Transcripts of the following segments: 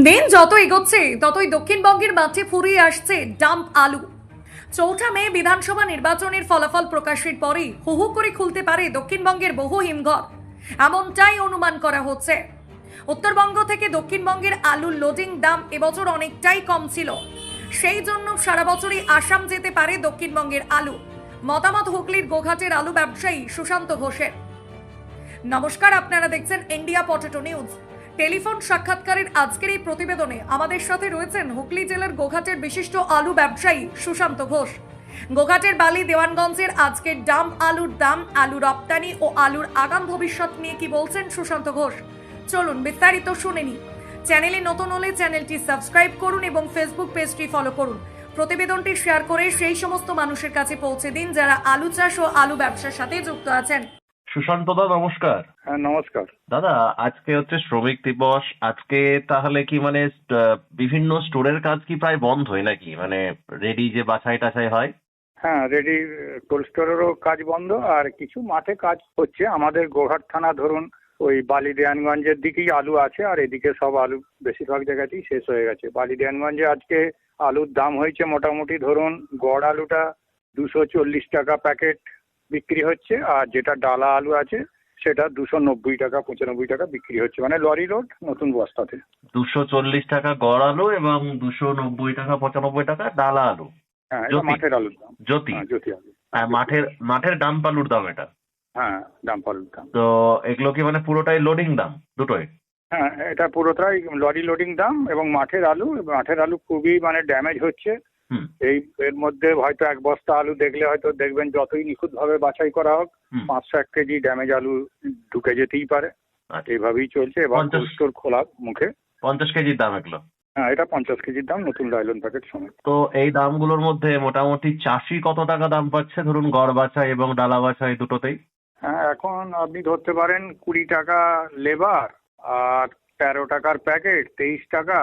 দিন যত এগোচ্ছে ততই দক্ষিণবঙ্গের মাঠে ফুরিয়ে আসছে ডাম্প আলু। ৪ মে বিধানসভা নির্বাচনের ফলাফল প্রকাশের পরেই হু হু করে খুলতে পারে দক্ষিণবঙ্গের বহু হিমঘর, এমনটাই অনুমান করা হচ্ছে। উত্তরবঙ্গ থেকে দক্ষিণবঙ্গের আলুর লোডিং দাম এবছর অনেকটাই কম ছিল, সেই জন্য সারা বছরই আসাম যেতে পারে দক্ষিণবঙ্গের আলু। মতামত হুগলির গোঘাটের আলু ব্যবসায়ী সুশান্ত ঘোষের। নমস্কার, আপনারা দেখছেন ইন্ডিয়া পটেটো নিউজ। টেলিফোন সাক্ষাৎকারের আজকের এই প্রতিবেদনে আমাদের সাথে রয়েছেন হুগলি জেলার গোঘাটের বিশিষ্ট আলু ব্যবসায়ী সুশান্ত ঘোষ। গোঘাটের বালি দেওয়ানগঞ্জের আজকের ডাম্প আলুর দাম, আলু রপ্তানি ও আলুর আগাম ভবিষ্যৎ নিয়ে কি বলছেন সুশান্ত ঘোষ, চলুন বিস্তারিত শুনে নিই। চ্যানেলে নতুন হলে চ্যানেলটি সাবস্ক্রাইব করুন এবং ফেসবুক পেজটি ফলো করুন। প্রতিবেদনটি শেয়ার করে সেই সমস্ত মানুষের কাছে পৌঁছে দিন যারা আলু চাষ ও আলু ব্যবসার সাথে যুক্ত আছেন। সুশান্ত দা, নমস্কার। হ্যাঁ, নমস্কার। দাদা, আজকে হচ্ছে শ্রমিক দিবস। আজকে তাহলে কি মানে বিভিন্ন স্টোরের কাজ কি প্রায় বন্ধই নাকি? মানে রেডি যে বাছাই টাছাই হয়? হ্যাঁ, রেডি কোল্ড স্টোরেরও কাজ বন্ধ, আর কিছু মাঠে কাজ হচ্ছে। আমাদের গোঘাট থানা ধরুন ওই বালি দেয়ানগঞ্জের দিকেই আলু আছে, আর এদিকে সব আলু বেশিরভাগ জায়গাতেই শেষ হয়ে গেছে। বালি দেয়ানগঞ্জে আজকে আলুর দাম হয়েছে মোটামুটি ধরুন গড় আলুটা 240 টাকা প্যাকেট বিক্রি হচ্ছে, আর যেটা ডালা আলু আছে সেটা 290 টাকা 95 টাকা বিক্রি হচ্ছে, মানে লরি লোড নতুন বস্তাতে। 240 টাকা গড় আলু এবং 290 টাকা 95 টাকা ডালা আলু। হ্যাঁ, এটা জ্যোতি। মাঠের আলুর দাম। জ্যোতি। হ্যাঁ, জ্যোতি আলু। হ্যাঁ, মাঠের ডাম্প আলুর দাম এটা। হ্যাঁ, ডাম্প আলুর দাম। তো এগুলো কি মানে পুরোটাই লোডিং দাম দুটোই? হ্যাঁ, এটা পুরোটাই লরি লোডিং দাম। এবং মাঠের আলু খুবই মানে ড্যামেজ হচ্ছে। হুম। এর মধ্যে হয়তো এক বস্তা আলু দেখলে হয়তো দেখবেন যতই নিখুঁতভাবে বাছাই করা হোক 500 কেজি ড্যামেজ আলু ঢুকে যেতেই পারে। আচ্ছা। এইভাবেই চলছে। এবার 50 কোল্ড স্টোর খোলা মুখে। 50 কেজির দাম এগুলো। হ্যাঁ, এটা 50 কেজির দাম, নতুন লাইলন প্যাকেট সমেত। তো এই দামগুলোর মধ্যে মোটামুটি চাষি কত টাকা দাম পাচ্ছে ধরুন গড় বাছাই এবং ডালা বাছাই দুটোতেই? হ্যাঁ, এখন আপনি ধরতে পারেন 20 টাকা লেবার, আর 13 টাকার প্যাকেট 23 টাকা।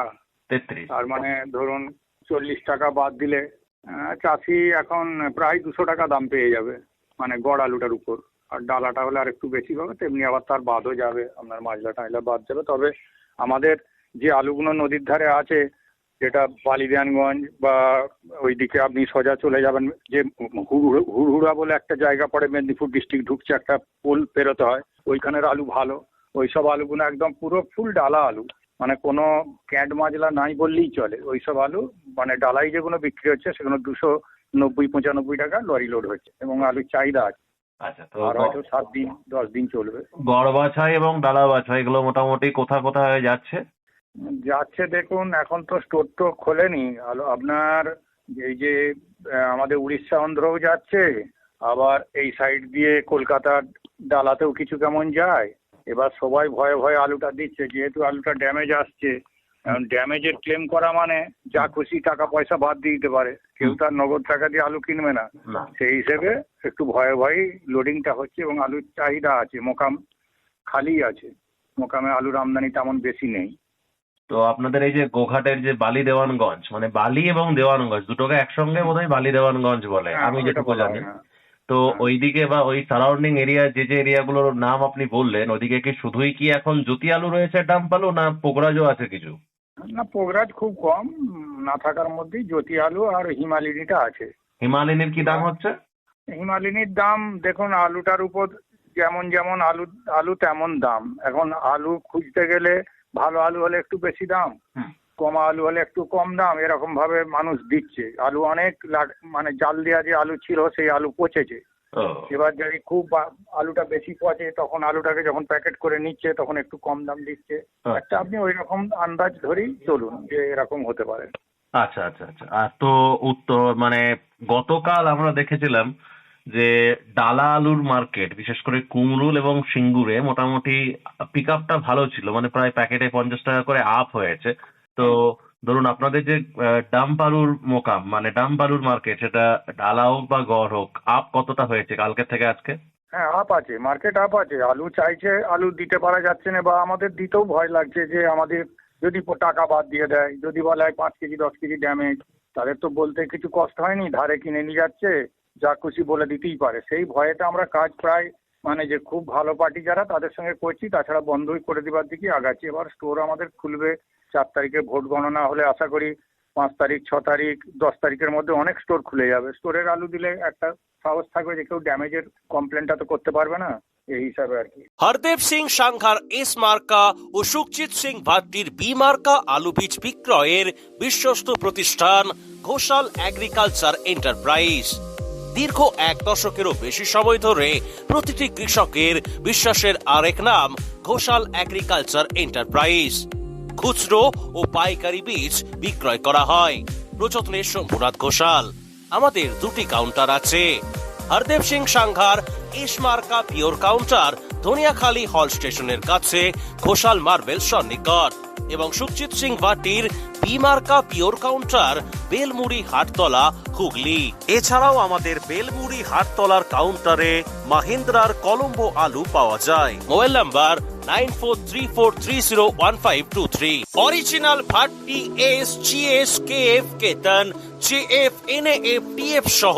33। আর মানে ধরুন 40 টাকা বাদ দিলে চাষি এখন প্রায় 200 টাকা দাম পেয়ে যাবে, মানে গড় আলুটার উপর। আর ডালাটা হলে আর একটু বেশি পাবে, তেমনি আবার তার বাদও যাবে, আপনার মাজলা টাইলা বাদ যাবে। তবে আমাদের যে আলুগুলো নদীর ধারে আছে, যেটা বালিদেয়ানগঞ্জ বা ওইদিকে আপনি সোজা চলে যাবেন, যে হুড়হুড়া বলে একটা জায়গা পড়ে, মেদিনীপুর ডিস্ট্রিক্ট ঢুকছে, একটা পোল পেরোতে হয়, ওইখানের আলু ভালো। ওইসব আলুগুলো একদম পুরো ফুল ডালা আলু, মানে কোনো ক্যাড মাজলা নাই বললেই চলে। ওইসব আলু মানে ডালাই যেগুলো বিক্রি হচ্ছে সেগুলো 290-95 টাকা লরি লোড হচ্ছে, এবং আলুর চাহিদা আছে। আচ্ছা। তো আর হয়তো 7 দিন 10 দিন চলবে। গড় বাছাই এবং ডালা বাছাই এগুলো মোটামুটি কোথায় যাচ্ছে? যাচ্ছে দেখুন, এখন তো স্টোর তো খোলেনি আলু আপনার। এই যে আমাদের উড়িষ্যা অন্ধ্রও যাচ্ছে, আবার এই সাইড দিয়ে কলকাতার ডালাতেও কিছু কেমন যায়। এবার সবাই ভয়ে ভয়ে আলুটা দিচ্ছে, যেহেতু আলুটা ড্যামেজ আসছে। এখন ড্যামেজের ক্লেম করা মানে যা খুশি টাকা পয়সা বাদ দিয়ে দিতে পারে, কেউ তার নগদ টাকা দিয়ে আলু কিনবে না। না। সেই হিসেবে একটু ভয়ে ভয়েই লোডিংটা হচ্ছে, এবং আলুর চাহিদা আছে। মোকাম খালি আছে, মোকামে আলুর আমদানি তেমন বেশি নেই। তো আপনাদের এই যে গোঘাটের যে বালি দেওয়ানগঞ্জ, মানে বালি এবং দেওয়ানগঞ্জ দুটোকে একসঙ্গে বোধহয় বালি দেওয়ানগঞ্জ বলে, হ্যাঁ, আমি ওটা যেটুকু বলা জানি। হয়, হ্যাঁ। তো হ্যাঁ। ওইদিকে বা ওই সারাউন্ডিং এরিয়া যে এরিয়াগুলোর নাম আপনি বললেন, ওইদিকে কি শুধুই কি এখন জ্যোতি আলু রয়েছে ডাম্প আলু, না পোগরাজও আছে কিছু? না, পোগরাজ খুব কম, না থাকার মধ্যেই জ্যোতি আলু আর হিমালিনীটা আছে। হিমালয়নের কি দাম হচ্ছে? হিমালিনীর দাম দেখুন, আলুটার উপর যেমন যেমন আলু আলু তেমন দাম। এখন আলু খুঁজতে গেলে ভালো আলু হলে একটু বেশি দাম, কমা আলু হলে একটু কম দাম, এরকম ভাবে মানুষ দিচ্ছে। আলু অনেক মানে জাল দেওয়া যে আলু ছিল সেই আলু পচেছে। ও, এবার যদি খুব আলুটা বেশি পচে, তখন আলুটাকে যখন প্যাকেট করে নিচ্ছে তখন একটু কম দাম দিচ্ছে। একটা আপনি ওই রকম আন্দাজ ধরেই চলুন যে এরকম হতে পারে। আচ্ছা আচ্ছা আচ্ছা। আর তো উত্তর মানে গতকাল আমরা দেখেছিলাম যে ডালা আলুর মার্কেট, বিশেষ করে কুমরুল এবং সিঙ্গুরে মোটামুটি পিক আপটা ভালো ছিল, মানে প্রায় প্যাকেটে 50 টাকা করে আপ হয়েছে। তো ধরুন আপনাদের যে ডাম্প আলুর মোকাম, মানে ডাম্প আলুর মার্কেট, সেটা ডালা হোক বা গড় হোক, আপ কতটা হয়েছে কালকে থেকে আজকে? হ্যাঁ, আপ আছে, মার্কেট আপ আছে। আলু চাইছে, আলু দিতে পারা যাচ্ছে না, বা আমাদের দিতেও ভয় লাগছে যে আমাদের যদি টাকা বাদ দিয়ে দেয়, যদি বলে 5 কেজি 10 কেজি ড্যামেজ, তাদের তো বলতে কিছু কষ্ট হয়নি, ধারে কিনে নিয়ে যাচ্ছে, যা খুশি বলে দিতেই পারে। সেই ভয়েতে আমরা কাজ প্রায় মানে যে খুব ভালো পার্টি যারা তাদের সঙ্গে করছি, তাছাড়া বন্ধই করে দেওয়ার দিকে আগাচ্ছি। এবার স্টোর আমাদের খুলবে 4 তারিখে ভোট গণনা হলে আশা করি 5 তারিখ 6 তারিখ 10 তারিখের মধ্যে অনেক স্টোর খুলে যাবে। স্টোরের আলু দিলে একটা সাহস থাকবে যে কেউ ড্যামেজের কমপ্লেনটা তো করতে পারবে না, এই হিসাবে আর কি। হরদেব সিং সাংঘার এস মার্কা ও সুখজিৎ সিং ভাট্টির বি মার্কা আলু বীজ বিক্রয়ের বিশ্বস্ত প্রতিষ্ঠান ঘোষাল এগ্রিকালচার এন্টারপ্রাইজ। দীর্ঘ 1 দশকেরও বেশি সময় ধরে প্রতিটি কৃষকের বিশ্বাসের আরেক নাম ঘোষাল এগ্রিকালচার এন্টারপ্রাইজ। খুচরো ও পাইকারি বীজ বিক্রয় করা হয়। প্রযত্নে শম্ভুনাথ ঘোষাল। আমাদের 2টি কাউন্টার আছে। হরদেব সিং সাংঘার এস মার্কা পিওর কাউন্টার ধনিয়াখালী হল স্টেশনের কাছে ঘোষাল মার্বেল সন্নিকট এবং সুখজিৎ সিং ভাটির বি মার্কা পিওর কাউন্টার বেলমুড়ি হাটতলা হুগলি। এছাড়াও আমাদের বেলমুড়ি হাটতলার কাউন্টারে মাহিন্দ্রার কলম্বো আলু পাওয়া যায়। Mobile number 9434301523। Original Bhatti S GS KF কেতন জেএফ এনএএফ টিএফ সহ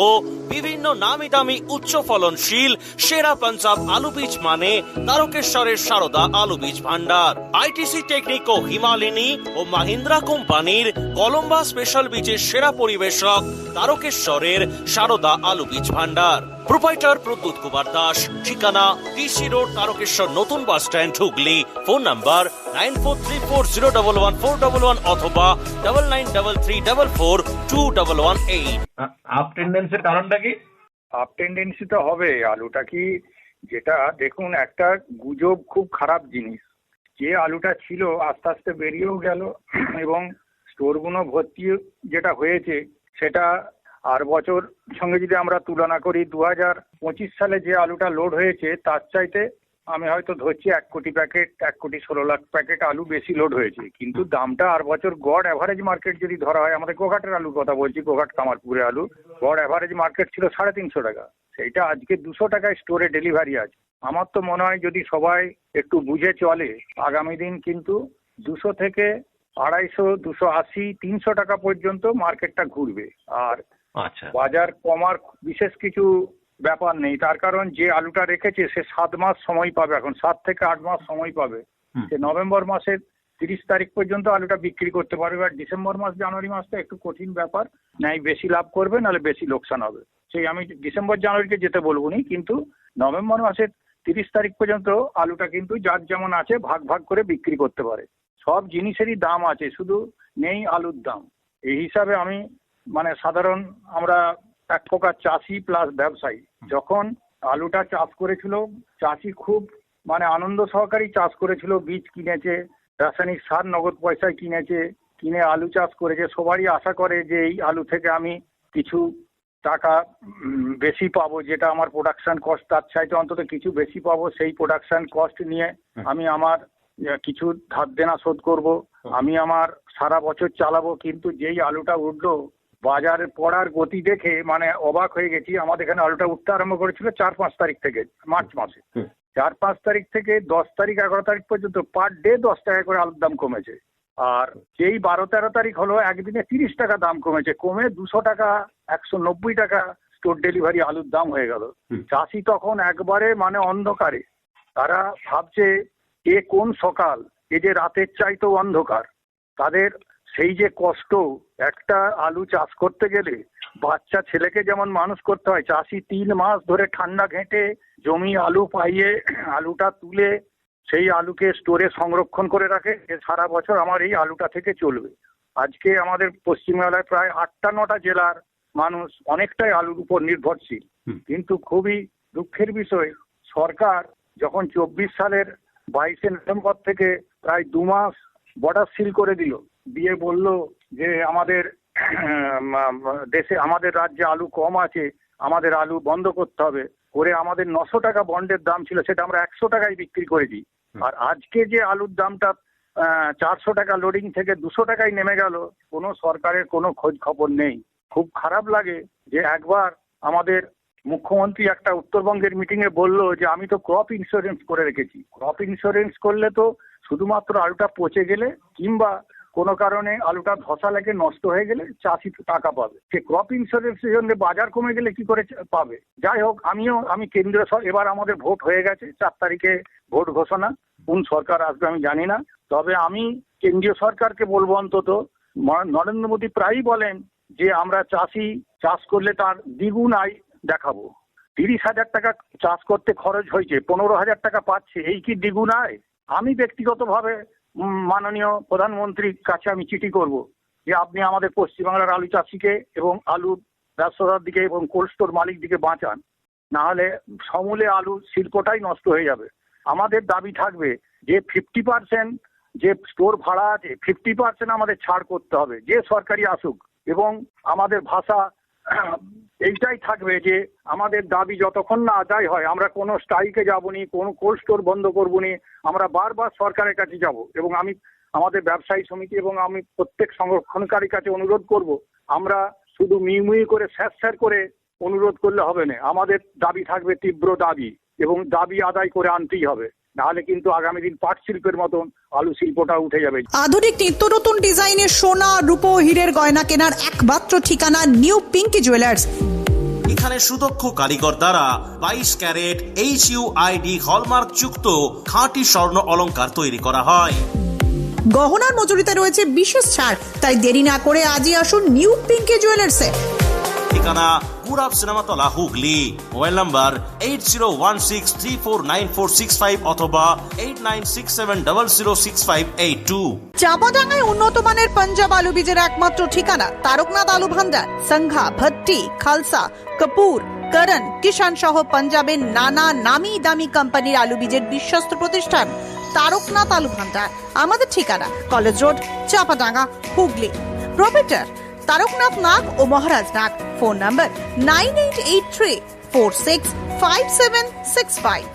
বিভিন্ন নামি দামি উচ্চ ফলনশীল সেরা পাঞ্জাব আলু বীজ মানে তারকেশ্বরের সারদা আলু বীজ ভান্ডার। আইটিসি টেকনিক ও হিমালিনী ও মাহিন্দ্রা কোম্পানির কলম্বা স্পেশাল বীজের সেরা পরিবেশক তারকেশ্বরের সারদা আলু বীজ ভান্ডার। প্রোপাইটার প্রদ্যুৎ কুমার দাস। ঠিকানা ডিসি রোড তারকেশ্বর নতুন bus stand Hooghly. Phone number 9434011411 অথবা 9933442118। আপ টেন্ডেন্সির কারণটা কি? আপ টেন্ডেন্সি তো হবে। আলুটা কি, যেটা দেখুন একটা গুজব, খুব খারাপ জিনিস। যে আলুটা ছিল আস্তে আস্তে বেরিয়েও গেল এবং স্টোরগুলো ভর্তি যেটা হয়েছে সেটা আর বছর সঙ্গে যদি আমরা তুলনা করি 2025 সালে যে আলুটা লোড হয়েছে তার চাইতে আমি হয়তো ধরছি 1 কোটি প্যাকেট 1 কোটি 16 লাখ প্যাকেট আলু বেশি লোড হয়েছে। কিন্তু দামটা আর বছর গড় অ্যাভারেজ মার্কেট যদি ধরা হয়, আমাদের গোঘাটের আলুর কথা বলছি, গোঘাট কামারপুরের আলু গড় অ্যাভারেজ মার্কেট ছিল 350 টাকা, সেইটা আজকে 200 টাকায় স্টোরে ডেলিভারি আছে। আমার তো মনে হয় যদি সবাই একটু বুঝে চলে আগামী দিন কিন্তু 200 থেকে 250, 280, 300 টাকা পর্যন্ত মার্কেটটা ঘুরবে। আর আচ্ছা, বাজার কমার বিশেষ কিছু ব্যাপার নেই, তার কারণ যে আলুটা রেখেছে সে 7 মাস সময় পাবে, এখন 7 থেকে 8 মাস সময় পাবে। সে নভেম্বর মাসের 30 তারিখ পর্যন্ত আলুটা বিক্রি করতে পারবে। আর ডিসেম্বর মাস জানুয়ারি মাসটা একটু কঠিন ব্যাপার, নাই বেশি লাভ করবে নাহলে বেশি লোকসান হবে। সেই আমি ডিসেম্বর জানুয়ারিতে যেতে বলবো না, কিন্তু নভেম্বর মাসের 30 তারিখ পর্যন্ত আলুটা কিন্তু যার যেমন আছে ভাগ ভাগ করে বিক্রি করতে পারে। সব জিনিসেরই দাম আছে, শুধু নেই আলুর দাম। এই হিসাবে আমি মানে সাধারণ আমরা এক প্রকার চাষি প্লাস ব্যবসায়ী, যখন আলুটা চাষ করেছিল চাষি খুব মানে আনন্দ সহকারেই চাষ করেছিল, বীজ কিনেছে, রাসায়নিক সার নগদ পয়সায় কিনেছে, কিনে আলু চাষ করেছে। সবারই আশা করে যে এই আলু থেকে আমি কিছু টাকা বেশি পাবো, যেটা আমার প্রোডাকশন কস্ট তার চাইতে অন্তত কিছু বেশি পাবো। সেই প্রোডাকশন কস্ট নিয়ে আমি আমার কিছু ধার দেনা শোধ করব, আমি আমার সারা বছর চালাবো। কিন্তু যেই আলুটা উঠলো বাজারে পড়ার গতি দেখে মানে অবাক হয়ে গেছি। আমাদের এখানে আলুটা উঠতে আরম্ভ করেছিল 4-5 তারিখ থেকে, মার্চ মাসে 4-5 তারিখ থেকে 10 তারিখ 11 তারিখ পর্যন্ত পার ডে 10 টাকা করে আলুর দাম কমেছে। আর যেই 12-13 তারিখ হলো একদিনে 30 টাকা দাম কমেছে, কমে 200 টাকা 190 টাকা স্টোর ডেলিভারি আলুর দাম হয়ে গেল। চাষি তখন একবারে মানে অন্ধকারে, তারা ভাবছে এ কোন সকাল, এ যে রাতের চাইতেও অন্ধকার। তাদের সেই যে কষ্ট, একটা আলু চাষ করতে গেলে বাচ্চা ছেলেকে যেমন মানুষ করতে হয়, চাষি 3 মাস ধরে ঠান্ডা ঘেঁটে জমি আলু পাইয়ে আলুটা তুলে সেই আলুকে স্টোরে সংরক্ষণ করে রাখে, সারা বছর আমার এই আলুটা থেকে চলবে। আজকে আমাদের পশ্চিমবাংলায় প্রায় 8টা-9টা জেলার মানুষ অনেকটাই আলুর উপর নির্ভরশীল। কিন্তু খুবই দুঃখের বিষয়, সরকার যখন 24 সালের 22শে নভেম্বর থেকে প্রায় 2 মাস বর্ডার সিল করে দিল, দিয়ে বলল যে আমাদের দেশে আমাদের রাজ্যে আলু কম আছে, আমাদের আলু বন্ধ করতে হবে, করে আমাদের 900 টাকা বন্ডের দাম ছিল সেটা আমরা 100 টাকায় বিক্রি করে দিই। আর আজকে যে আলুর দামটা 400 টাকা লোডিং থেকে 200 টাকায় নেমে গেল, কোনো সরকারের কোনো খোঁজ খবর নেই। খুব খারাপ লাগে যে একবার আমাদের মুখ্যমন্ত্রী একটা উত্তরবঙ্গের মিটিংয়ে বলল যে আমি তো ক্রপ ইন্স্যুরেন্স করে রেখেছি। ক্রপ ইন্স্যুরেন্স করলে তো শুধুমাত্র আলুটা পচে গেলে কিংবা কোনো কারণে আলুটা ধসা লেগে নষ্ট হয়ে গেলে চাষি টাকা পাবে, সে ক্রপ ইন্স্যুরেন্সের জন্য বাজার কমে গেলে কি করে পাবে? যাই হোক, আমি কেন্দ্রীয় এবার আমাদের ভোট হয়ে গেছে, 4 তারিখে ভোট ঘোষণা, কোন সরকার আসবে আমি জানি না। তবে আমি কেন্দ্রীয় সরকারকে বলবো, অন্তত নরেন্দ্র মোদী প্রায়ই বলেন যে আমরা চাষি চাষ করলে তার দ্বিগুণ আয় দেখাবো। 30,000 টাকা চাষ করতে খরচ হয়েছে, 15,000 টাকা পাচ্ছে, এই কি দ্বিগুণ আয়? আমি ব্যক্তিগতভাবে মাননীয় প্রধানমন্ত্রীর কাছে আমি চিঠি করব যে আপনি আমাদের পশ্চিমবাংলার আলু চাষিকে এবং আলু ব্যবসাদার দিকে এবং কোল্ড স্টোর মালিক দিকে বাঁচান, না হলে সমূলে আলু শিল্পটাই নষ্ট হয়ে যাবে। আমাদের দাবি থাকবে যে 50% যে স্টোর ভাড়া আছে 50% আমাদের ছাড় করতে হবে, যে সরকারি আসুক। এবং আমাদের ভাষা এইটাই থাকবে যে আমাদের দাবি যতক্ষণ না আদায় হয় আমরা কোনো স্ট্রাইকে যাবনি, কোনো কোল্ড স্টোর বন্ধ করবনি, আমরা বারবার সরকারের কাছে যাব। এবং আমি আমাদের ব্যবসায়ী সমিতি এবং আমি প্রত্যেক সংরক্ষণকারীর কাছে অনুরোধ করব, আমরা শুধু মিউমিউ করে স্যার করে অনুরোধ করলে হবে না, আমাদের দাবি থাকবে তীব্র দাবি, এবং দাবি আদায় করে আনতেই হবে, নাহলে কিন্তু আগামী দিন পাট শিল্পের মতন আলু শিল্পটা উঠে যাবে। আধুনিক নিত্য নতুন ডিজাইনের সোনা, রূপো, হীরের গয়না কেনার একমাত্র ঠিকানা নিউ পিঙ্কি জুয়েলার্স। এখানে সুদক্ষ কারিগর দ্বারা 22 ক্যারেট HUID হলমার্ক যুক্ত খাঁটি স্বর্ণ অলংকার তৈরি করা হয়। গহনার মজুরিতে রয়েছে বিশেষ ছাড়, তাই দেরি না করে আজই আসুন নিউ পিঙ্কি জুয়েলার্সে। ঠিকানা পুরাব সিনেমাতলা, হুগলি। মোবাইল নাম্বার 8016349465 অথবা 8967006582। চাপাডাঙ্গায় উন্নত মানের পাঞ্জাব আলু বীজের একমাত্র ঠিকানা তারকনাথ আলু ভান্ডার। সংঘা, ভট্টি, খালসা, কাপুর, করণ, কিষান সহ পাঞ্জাবের নানা নামি দামি কোম্পানির আলু বীজের বিশ্বস্ত প্রতিষ্ঠান তারকনাথ আলু ভান্ডার। আমাদের ঠিকানা college road, Chapadanga, Hooghly. Proprietor Taraknath Nag ও মহারাজ নাগ। Phone number 9883465765।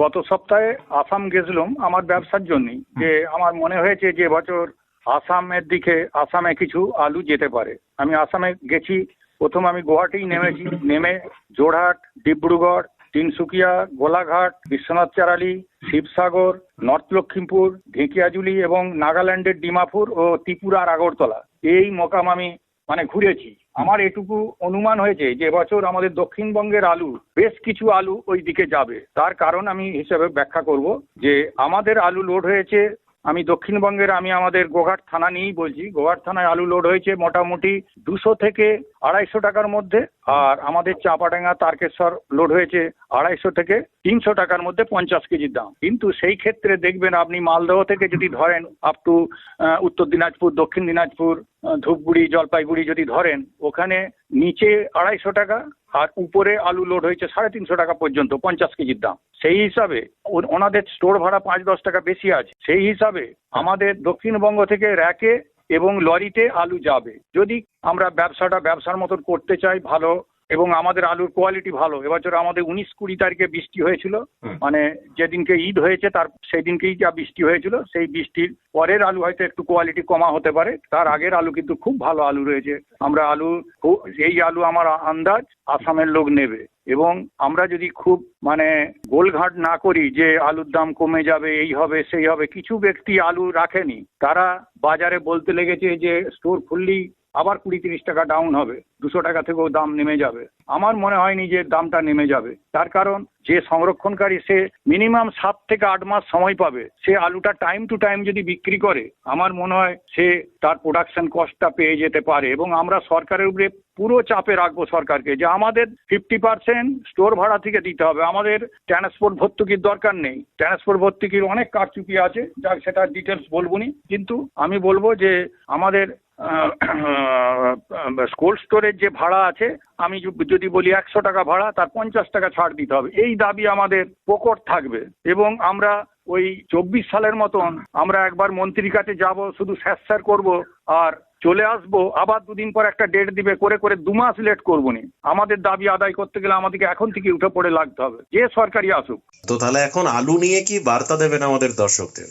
গত সপ্তাহে আসাম গেছিলাম আমার ব্যবসার জন্য, যে আমার মনে হয়েছে যে বছর আসামের দিকে আসামে কিছু আলু যেতে পারে। আমি আসামে গেছি, প্রথম আমি গুয়াহাটি নেমেছি, নেমে যোরহাট, ডিব্রুগড়, তিনসুকিয়া, গোলাঘাট, বিশ্বনাথ চারালি, শিবসাগর, নর্থ লক্ষিমপুর, ঢেকিয়াজুলি এবং নাগাল্যান্ডের ডিমাপুর ও ত্রিপুরার আগরতলা, এই মোকাম আমি ঘুরেছি। আমার এটুকু অনুমান হয়েছে যে এবছর আমাদের দক্ষিণবঙ্গের আলু, বেশ কিছু আলু ওই দিকে যাবে। তার কারণ আমি হিসেবে ব্যাখ্যা করব যে আমাদের আলু লোড হয়েছে, আমি দক্ষিণবঙ্গের আমি আমাদের গোঘাট থানা নিয়েই বলছি, গোঘাট থানায় আলু লোড হয়েছে মোটামুটি 200 থেকে 250 টাকার মধ্যে, আর আমাদের চাপাডাঙ্গা তারকেশ্বর লোড হয়েছে 250 থেকে 300 টাকার মধ্যে 50 কেজির দাম। কিন্তু সেই ক্ষেত্রে দেখবেন আপনি মালদহ থেকে যদি ধরেন আপ টু উত্তর দিনাজপুর, দক্ষিণ দিনাজপুর, ধূপগুড়ি, জলপাইগুড়ি যদি ধরেন, ওখানে নিচে 250 টাকা আর উপরে আলু লোড হয়েছে 350 টাকা পর্যন্ত 50 কেজির দাম। সেই হিসাবে ওনাদের স্টোর ভাড়া 5-10 টাকা বেশি আছে। সেই হিসাবে আমাদের দক্ষিণবঙ্গ থেকে র্যাকে এবং লরিতে আলু যাবে। যদি আমরা ব্যবসার মতন করতে চাই ভালো, এবং আমাদের আলুর কোয়ালিটি ভালো। এবছর আমাদের 19-20 তারিখে বৃষ্টি হয়েছিল, যেদিনকে ঈদ হয়েছে তার সেই দিনকেই যা বৃষ্টি হয়েছিল, সেই বৃষ্টির পরের আলু হয়তো একটু কোয়ালিটি কমা হতে পারে, তার আগের আলু কিন্তু খুব ভালো আলু রয়েছে। এই আলু আমার আন্দাজ আসামের লোক নেবে, এবং আমরা যদি খুব গোলঘাট না করি যে আলুর দাম কমে যাবে, এই হবে সেই হবে, কিছু ব্যক্তি আলু রাখেনি, তারা বাজারে বলতে লেগেছে যে স্টোর খুললেই আবার 20-30 টাকা ডাউন হবে, 200 টাকা থেকেও দাম নেমে যাবে। আমার মনে হয়নি যে দামটা নেমে যাবে, তার কারণ যে সংরক্ষণকারী সে মিনিমাম 7 থেকে 8 মাস সময় পাবে, সে আলুটা টাইম টু টাইম যদি বিক্রি করে, আমার মনে হয় সে তার প্রোডাকশন কস্টটা পেয়ে যেতে পারে। এবং আমরা সরকারের উপরে পুরো চাপে রাখবো সরকারকে যে আমাদের 50% স্টোর ভাড়া থেকে দিতে হবে, আমাদের ট্রান্সপোর্ট ভর্তুকির দরকার নেই। ট্রান্সপোর্ট ভর্তুকির অনেক কারচুপি আছে, যাক সেটা ডিটেলস বলবনি, কিন্তু আমি বলবো যে আমাদের কোল্ড স্টোরের যে ভাড়া আছে, আমি যদি বলি 100 টাকা ভাড়া, তার 50 টাকা ছাড় দিতে হবে। এই দাবি আমাদের প্রকট থাকবে, এবং আমরা ওই 24 সালের মতন আমরা একবার মন্ত্রীর কাছে যাব, শুধু স্যার করব আর চলে আসবো, আবার 2 দিন পর একটা ডেট দিবে, করে 2 মাস লেট করবো নি। আমাদের দাবি আদায় করতে গেলে আমাদেরকে এখন থেকে উঠে পড়ে লাগতে হবে, যে সরকারি আসুক। তো তাহলে এখন আলু নিয়ে কি বার্তা দেবেন আমাদের দর্শকদের?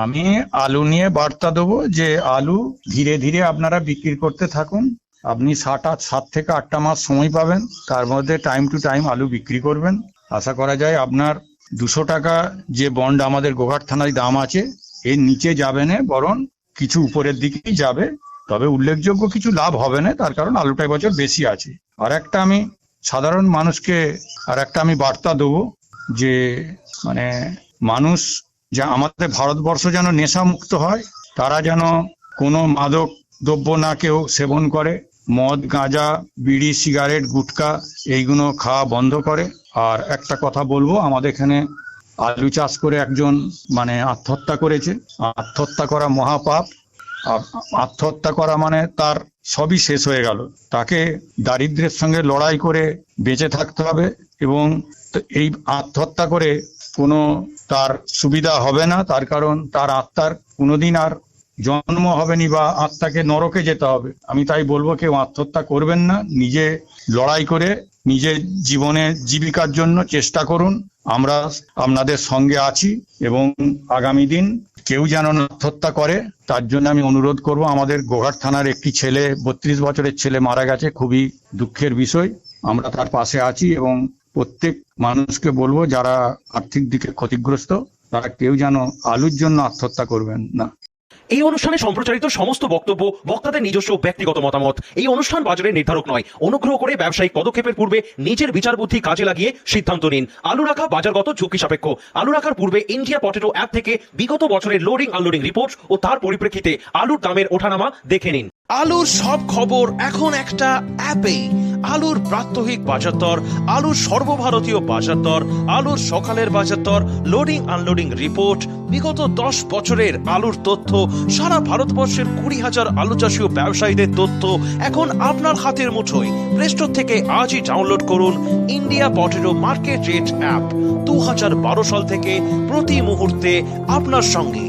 আমি আলু নিয়ে বার্তা দেবো যে আলু ধীরে ধীরে আপনারা বিক্রি করতে থাকুন। আপনি 7 থেকে 8টা মাস সময় পাবেন, তার মধ্যে টাইম টু টাইম আলু বিক্রি করবেন। আশা করা যায় আপনার 200 টাকা যে বন্ড আমাদের গোঘাট থানায় দাম আছে, এর নিচে যাবে না, বরং কিছু উপরের দিকেই যাবে। তবে উল্লেখযোগ্য কিছু লাভ হবে না, তার কারণ আলুটা এবছর বেশি আছে। আর একটা আমি সাধারণ মানুষকে বার্তা দেবো যে মানুষ যে আমাদের ভারতবর্ষ যেন নেশামুক্ত হয়, তারা যেন কোনো মাদক দ্রব্য না কেউ সেবন করে, মদ গাঁজা বিড়ি সিগারেট গুটখা এইগুলো খাওয়া বন্ধ করে। আর একটা কথা বলবো, আমাদের এখানে আলু চাষ করে একজন মানে আত্মহত্যা করেছে। আত্মহত্যা করা মহাপাপ। আত্মহত্যা করা মানে তার সবই শেষ হয়ে গেল। তাকে দারিদ্র্যের সঙ্গে লড়াই করে বেঁচে থাকতে হবে এবং এই আত্মহত্যা করে কোনো তার সুবিধা হবে না, তার কারণ তার আত্মার কোনোদিন আর জন্ম হবেনি বা আত্মাকে নরকে যেতে হবে। আমি তাই বলবো কেউ আত্মহত্যা করবেন না, নিজে লড়াই করে নিজের জীবনে জীবিকার জন্য চেষ্টা করুন। আমরা আপনাদের সঙ্গে আছি এবং আগামী দিন কেউ যেন না আত্মহত্যা করে তার জন্য আমি অনুরোধ করব। আমাদের গোঘাট থানার একটি ছেলে 32 বছরের ছেলে মারা গেছে, খুবই দুঃখের বিষয়। আমরা তার পাশে আছি এবং প্রত্যেক মানুষকে বলবো যারা আর্থিক দিকে ক্ষতিগ্রস্ত তারা কেউ যেন আলুর জন্য আত্মহত্যা করবেন না। এই অনুষ্ঠানে সম্প্রচারিত সমস্ত বক্তব্য বক্তাদের নিজস্ব ব্যক্তিগত মতামত। এই অনুষ্ঠান বাজারের নির্ধারক নয়। অনুগ্রহ করে ব্যবসায়িক পদক্ষেপের পূর্বে নিজের বিচার বুদ্ধি কাজে লাগিয়ে সিদ্ধান্ত নিন। আলু রাখা বাজারগত ঝুঁকি সাপেক্ষ। আলু রাখার পূর্বে ইন্ডিয়া পটেটো অ্যাপ থেকে বিগত বছরের লোডিং আনলোডিং রিপোর্ট ও তার পরিপ্রেক্ষিতে আলুর দামের ওঠানামা দেখে নিন। আলুর সব খবর এখন একটা অ্যাপেই। আলুর প্রাত্যহিক বাজার দর, আলুর সর্বভারতীয় বাজার দর, আলুর সকালের বাজার দর, লোডিং আনলোডিং রিপোর্ট, বিগত 10 বছরের আলুর তথ্য, সারা ভারতবর্ষের 20,000 আলু চাষী ও ব্যবসায়ীদের তথ্য এখন আপনার হাতের মুঠোয়। প্লে স্টোর থেকে আজই ডাউনলোড করুন India potato market rate app. 2012 সাল থেকে প্রতি মুহূর্তে আপনার সঙ্গে।